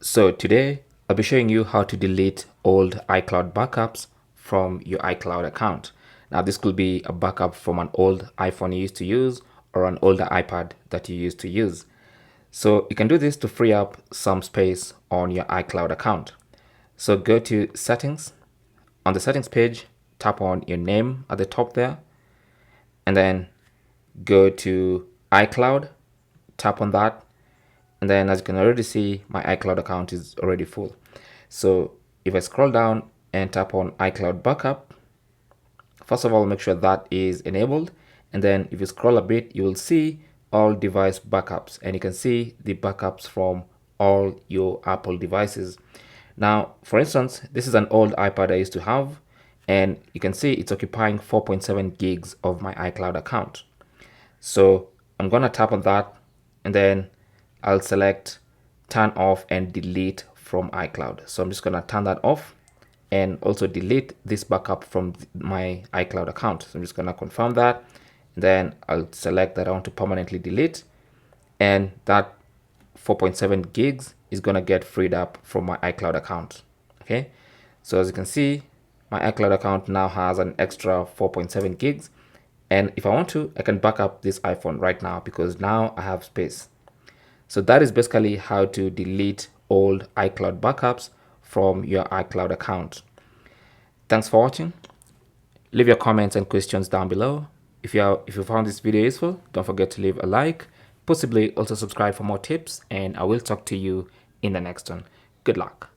So today I'll be showing you how to delete old iCloud backups from your iCloud account. Now this could be a backup from an old iPhone you used to use or an older iPad that you used to use. So you can do this to free up some space on your iCloud account. So go to settings. On the settings page, tap on your name at the top there, and then go to iCloud, tap on that. And then as you can already see, my iCloud account is already full. So if I scroll down and tap on iCloud backup, first of all, make sure that is enabled. And then if you scroll a bit, you will see all device backups, and you can see the backups from all your Apple devices. Now, for instance, this is an old iPad I used to have, and you can see it's occupying 4.7 gigs of my iCloud account. So I'm gonna tap on that, and then I'll select turn off and delete from iCloud. So I'm just gonna turn that off and also delete this backup from my iCloud account. So I'm just gonna confirm that, and then I'll select that I want to permanently delete, and that 4.7 gigs is gonna get freed up from my iCloud account. Okay, so as you can see, my iCloud account now has an extra 4.7 gigs, and if I want to, I can back up this iPhone right now because now I have space. So that is basically how to delete old iCloud backups from your iCloud account. Thanks for watching. Leave your comments and questions down below. If you found this video useful, don't forget to leave a like, possibly also subscribe for more tips, and I will talk to you in the next one. Good luck.